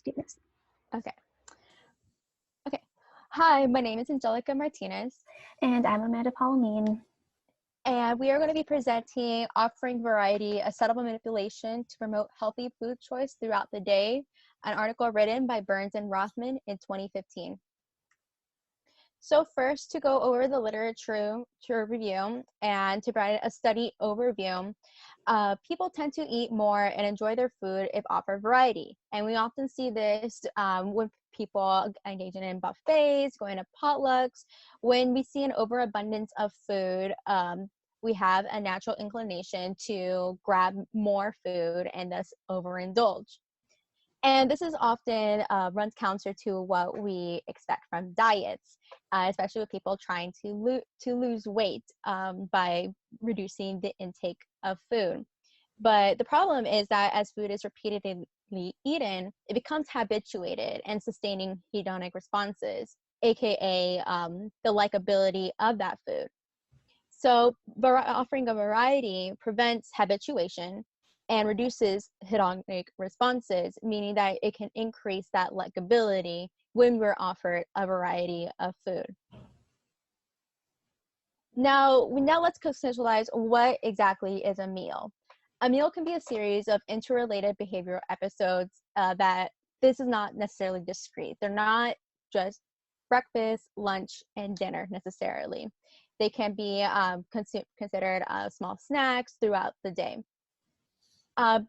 Martinez. Okay. Okay. Hi, my name is Anjelica Martinez, And I'm Amanda Palomin. and we are going to be presenting Offering Variety, a subtle manipulation to promote healthy food choice throughout the day, an article written by Burns and Rothman in 2015. So first, to go over the literature review and to provide a study overview, people tend to eat more and enjoy their food if offered variety. And we often see this with people engaging in buffets, going to potlucks. When we see an overabundance of food, we have a natural inclination to grab more food and thus overindulge. And this is often runs counter to what we expect from diets, especially with people trying to lose weight by reducing the intake of food. But the problem is that as food is repeatedly eaten, it becomes habituated and sustaining hedonic responses, aka the likability of that food. So offering a variety prevents habituation and reduces hedonic responses, meaning that it can increase that likability when we're offered a variety of food. Now let's conceptualize what exactly is a meal. A meal can be a series of interrelated behavioral episodes that this is not necessarily discrete. They're not just breakfast, lunch, and dinner necessarily. They can be considered small snacks throughout the day.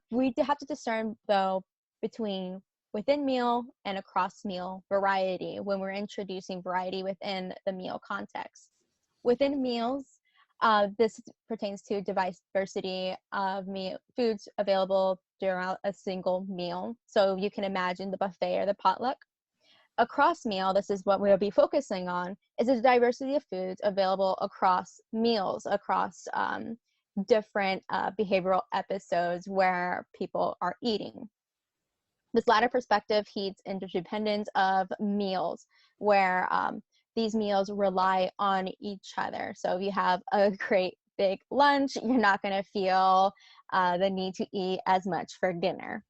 We have to discern, though, between within meal and across meal variety when we're introducing variety within the meal context. Within meals, this pertains to diversity of foods available throughout a single meal. So you can imagine the buffet or the potluck. Across meal, this is what we'll be focusing on, is the diversity of foods available across meals, across different behavioral episodes where people are eating. This latter perspective heeds interdependence of meals, where these meals rely on each other. So if you have a great big lunch, you're not going to feel the need to eat as much for dinner.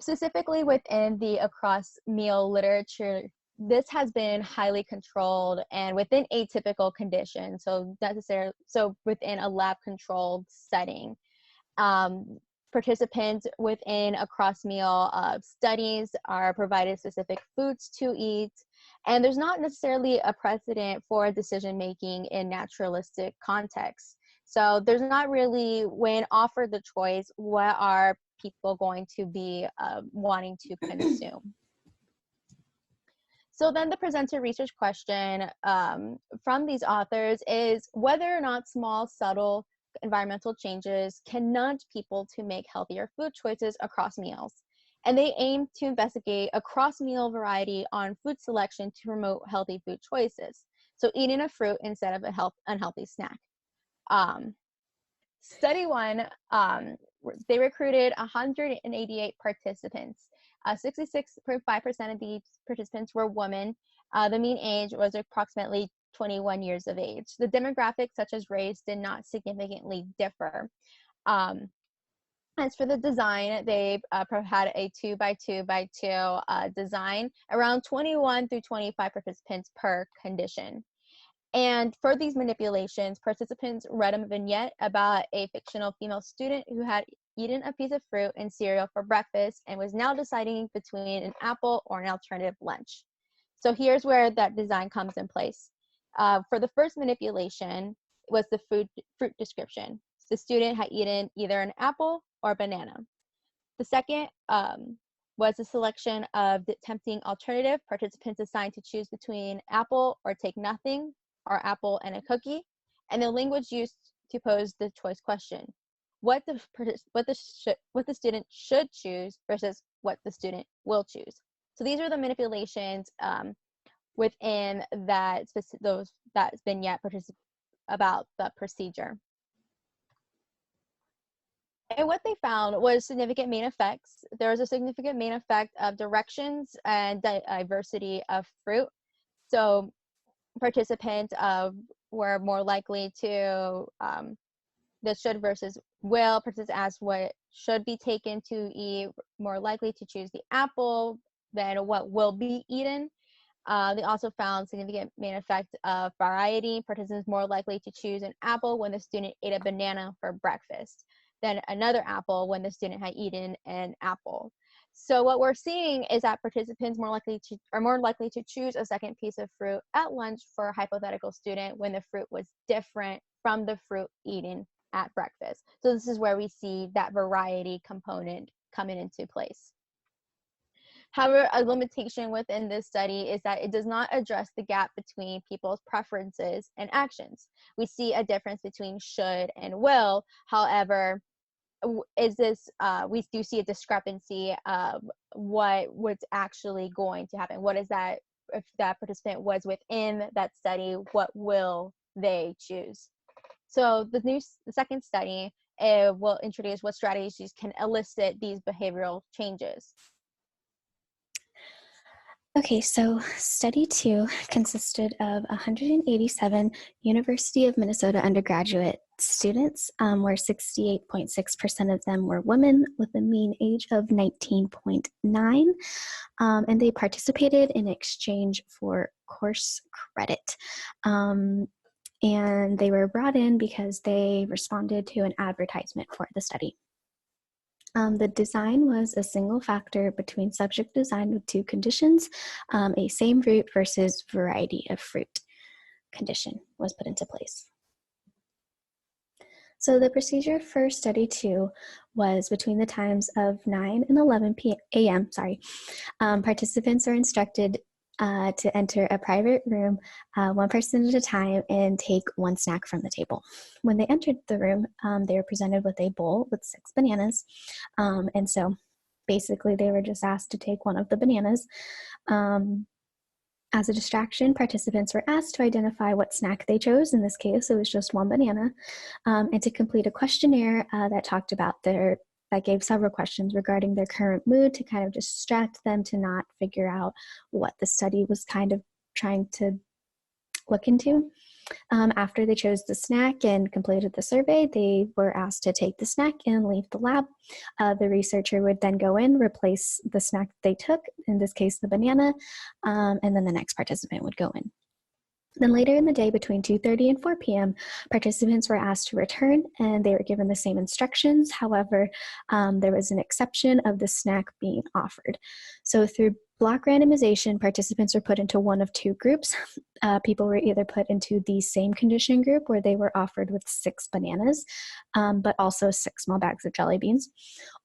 Specifically within the across meal literature, this has been highly controlled and within atypical conditions, so within a lab controlled setting. Participants within across meal studies are provided specific foods to eat, and there's not necessarily a precedent for decision making in naturalistic contexts. So there's not really, when offered the choice, what are people going to be wanting to consume. So then the presenter research question from these authors is whether or not small, subtle environmental changes can nudge people to make healthier food choices across meals. And they aim to investigate across meal variety on food selection to promote healthy food choices. So eating a fruit instead of a unhealthy snack. Study one, they recruited 188 participants. 66.5% of these participants were women. The mean age was approximately 21 years of age. The demographics, such as race, did not significantly differ. As for the design, they had a 2x2x2 design, around 21 through 25 participants per condition. And for these manipulations, participants read a vignette about a fictional female student who had eaten a piece of fruit and cereal for breakfast and was now deciding between an apple or an alternative lunch. So here's where that design comes in place. For the first manipulation was the fruit description. The student had eaten either an apple or a banana. The second was a selection of the tempting alternative. Participants assigned to choose between apple or take nothing, or apple and a cookie, and the language used to pose the choice question: what the student should choose versus what the student will choose. So these are the manipulations within that vignette about the procedure. And what they found was significant main effects. There was a significant main effect of directions and diversity of fruit. So participants were more likely to the should versus will, participants asked what should be taken to eat, more likely to choose the apple than what will be eaten. They also found significant main effect of variety. Participants more likely to choose an apple when the student ate a banana for breakfast than another apple when the student had eaten an apple. So what we're seeing is that participants are more likely to choose a second piece of fruit at lunch for a hypothetical student when the fruit was different from the fruit eaten at breakfast. So this is where we see that variety component coming into place. However, a limitation within this study is that it does not address the gap between people's preferences and actions. We see a difference between should and will. However, we do see a discrepancy of what was actually going to happen. What is that, if that participant was within that study, what will they choose? So the second study will introduce what strategies can elicit these behavioral changes. Okay, so study 2 consisted of 187 University of Minnesota undergraduate students, where 68.6% of them were women with a mean age of 19.9, and they participated in exchange for course credit. And they were brought in because they responded to an advertisement for the study. The design was a single factor between subject design with two conditions. A same fruit versus variety of fruit condition was put into place. So the procedure for study 2 was between the times of 9 and 11 a.m. Participants are instructed to enter a private room, one person at a time, and take one snack from the table. When they entered the room, they were presented with a bowl with 6 bananas. And so basically they were just asked to take one of the bananas. As a distraction, participants were asked to identify what snack they chose. In this case, it was just one banana, and to complete a questionnaire that gave several questions regarding their current mood to kind of distract them to not figure out what the study was kind of trying to look into. After they chose the snack and completed the survey, they were asked to take the snack and leave the lab. The researcher would then go in, replace the snack they took, in this case the banana, and then the next participant would go in. Then later in the day, between 2:30 and 4 p.m., participants were asked to return, and they were given the same instructions. However, there was an exception of the snack being offered. So through block randomization, participants were put into one of two groups. People were either put into the same condition group, where they were offered with 6 bananas, but also 6 small bags of jelly beans,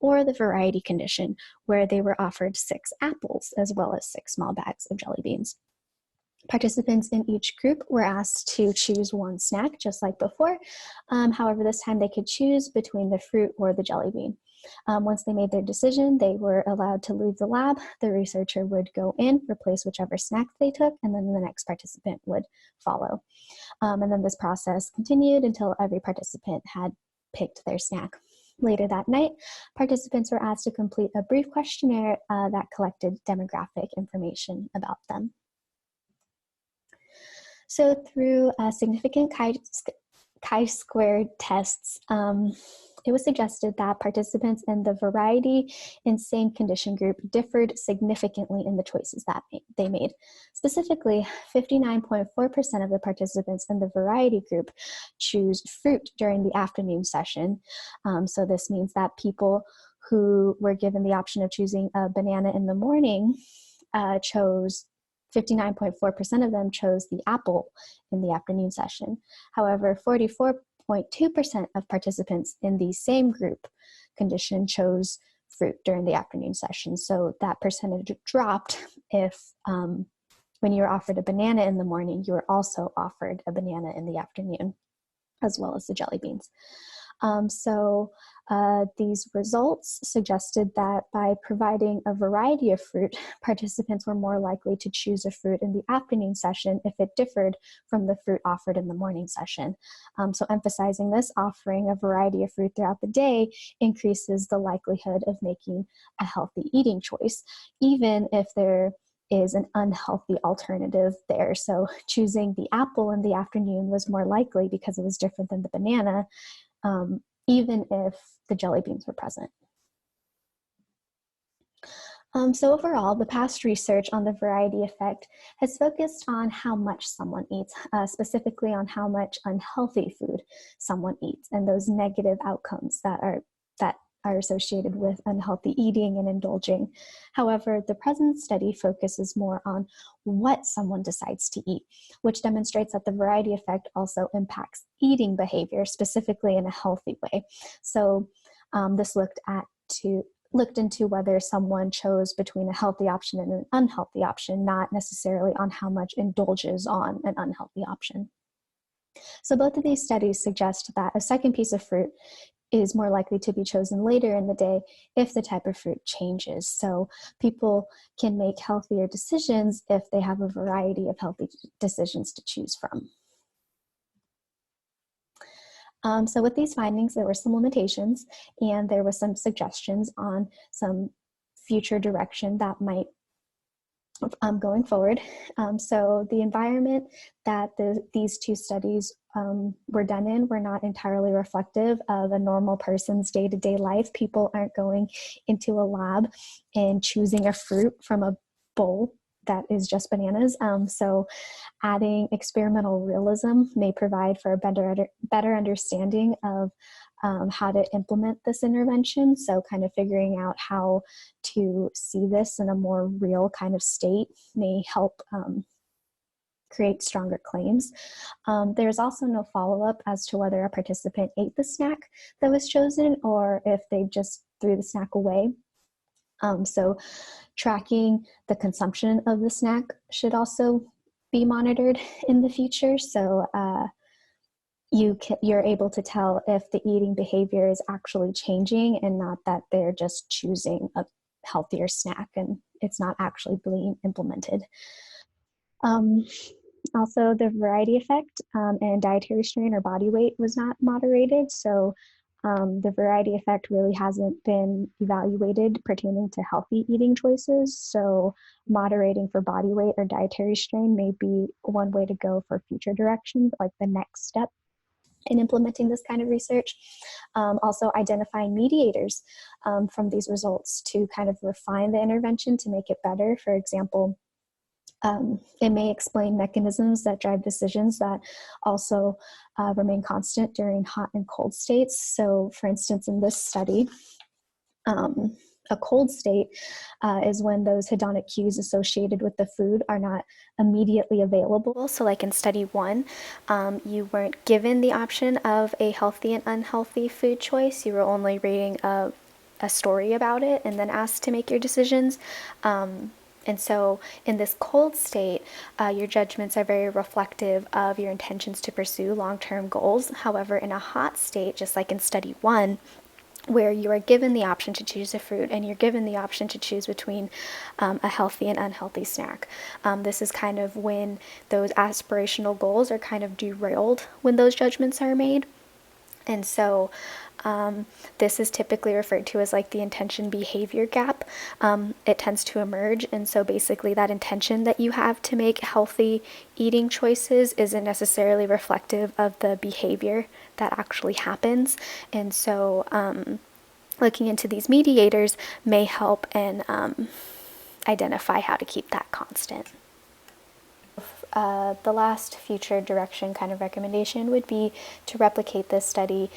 or the variety condition, where they were offered 6 apples as well as 6 small bags of jelly beans. Participants in each group were asked to choose one snack, just like before. However, this time they could choose between the fruit or the jelly bean. Once they made their decision, they were allowed to leave the lab. The researcher would go in, replace whichever snack they took, and then the next participant would follow. And then this process continued until every participant had picked their snack. Later that night, participants were asked to complete a brief questionnaire that collected demographic information about them. So through significant chi-squared tests, it was suggested that participants in the variety and same condition group differed significantly in the choices that they made. Specifically, 59.4% of the participants in the variety group choose fruit during the afternoon session. So this means that people who were given the option of choosing a banana in the morning chose 59.4% of them chose the apple in the afternoon session. However, 44.2% of participants in the same group condition chose fruit during the afternoon session. So that percentage dropped if when you were offered a banana in the morning, you were also offered a banana in the afternoon, as well as the jelly beans. These results suggested that by providing a variety of fruit, participants were more likely to choose a fruit in the afternoon session if it differed from the fruit offered in the morning session. So emphasizing this, offering a variety of fruit throughout the day increases the likelihood of making a healthy eating choice, even if there is an unhealthy alternative there. So choosing the apple in the afternoon was more likely because it was different than the banana, even if the jelly beans were present. So overall, the past research on the variety effect has focused on how much someone eats, specifically on how much unhealthy food someone eats and those negative outcomes that are associated with unhealthy eating and indulging. However, the present study focuses more on what someone decides to eat, which demonstrates that the variety effect also impacts eating behavior, specifically in a healthy way. So this looked into whether someone chose between a healthy option and an unhealthy option, not necessarily on how much indulges on an unhealthy option. So both of these studies suggest that a second piece of fruit is more likely to be chosen later in the day if the type of fruit changes. So people can make healthier decisions if they have a variety of healthy decisions to choose from. So with these findings, there were some limitations and there were some suggestions on some future direction that might going forward. So the environment that these two studies were done in were not entirely reflective of a normal person's day-to-day life. People aren't going into a lab and choosing a fruit from a bowl that is just bananas. So adding experimental realism may provide for a better understanding of how to implement this intervention. So kind of figuring out how to see this in a more real kind of state may help create stronger claims. There's also no follow-up as to whether a participant ate the snack that was chosen or if they just threw the snack away. So tracking the consumption of the snack should also be monitored in the future. So you're able to tell if the eating behavior is actually changing and not that they're just choosing a healthier snack and it's not actually being implemented. Also, the variety effect and dietary strain or body weight was not moderated. So the variety effect really hasn't been evaluated pertaining to healthy eating choices. So moderating for body weight or dietary strain may be one way to go for future directions, like the next step in implementing this kind of research. Also identifying mediators from these results to kind of refine the intervention to make it better. For example, it may explain mechanisms that drive decisions that also remain constant during hot and cold states. So for instance, in this study, a cold state is when those hedonic cues associated with the food are not immediately available. So like in study 1, you weren't given the option of a healthy and unhealthy food choice. You were only reading a story about it and then asked to make your decisions. And so in this cold state, your judgments are very reflective of your intentions to pursue long-term goals. However, in a hot state, just like in study 1, where you are given the option to choose a fruit and you're given the option to choose between a healthy and unhealthy snack. This is kind of when those aspirational goals are kind of derailed when those judgments are made. And so this is typically referred to as like the intention behavior gap. It tends to emerge, and so basically that intention that you have to make healthy eating choices isn't necessarily reflective of the behavior that actually happens. And so looking into these mediators may help and identify how to keep that constant. The last future direction kind of recommendation would be to replicate this study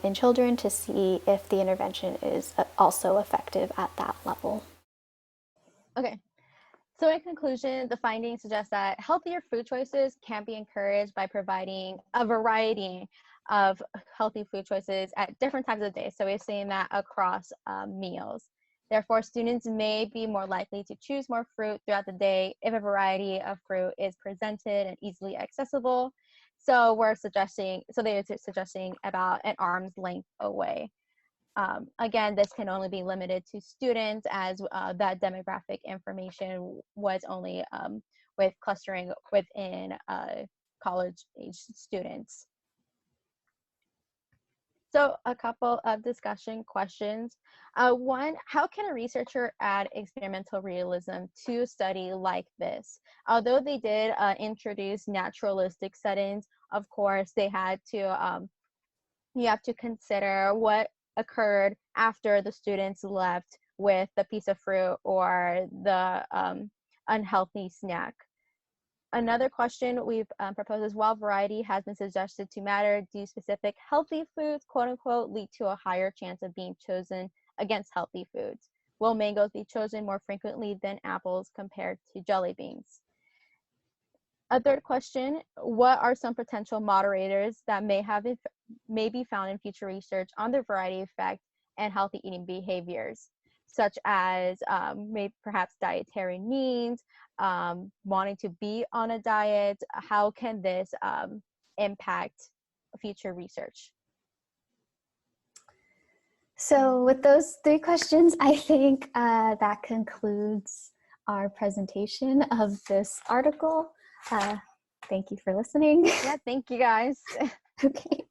in children to see if the intervention is also effective at that level. Okay. So in conclusion, the findings suggest that healthier food choices can be encouraged by providing a variety of healthy food choices at different times of the day. So we're seeing that across meals. Therefore, students may be more likely to choose more fruit throughout the day if a variety of fruit is presented and easily accessible. So they're suggesting about an arm's length away. Again, this can only be limited to students as that demographic information was only with clustering within college-age students. So a couple of discussion questions. One, how can a researcher add experimental realism to a study like this? Although they did introduce naturalistic settings, of course, they had to you have to consider what occurred after the students left with the piece of fruit or the unhealthy snack. Another question we've proposed is, while variety has been suggested to matter, do specific healthy foods, quote unquote, lead to a higher chance of being chosen against healthy foods? Will mangoes be chosen more frequently than apples compared to jelly beans? A third question, what are some potential moderators that may be found in future research on the variety effect and healthy eating behaviors, such as perhaps dietary needs, wanting to be on a diet? How can this impact future research? So with those three questions, I think that concludes our presentation of this article. Thank you for listening. Yeah, thank you guys. Okay.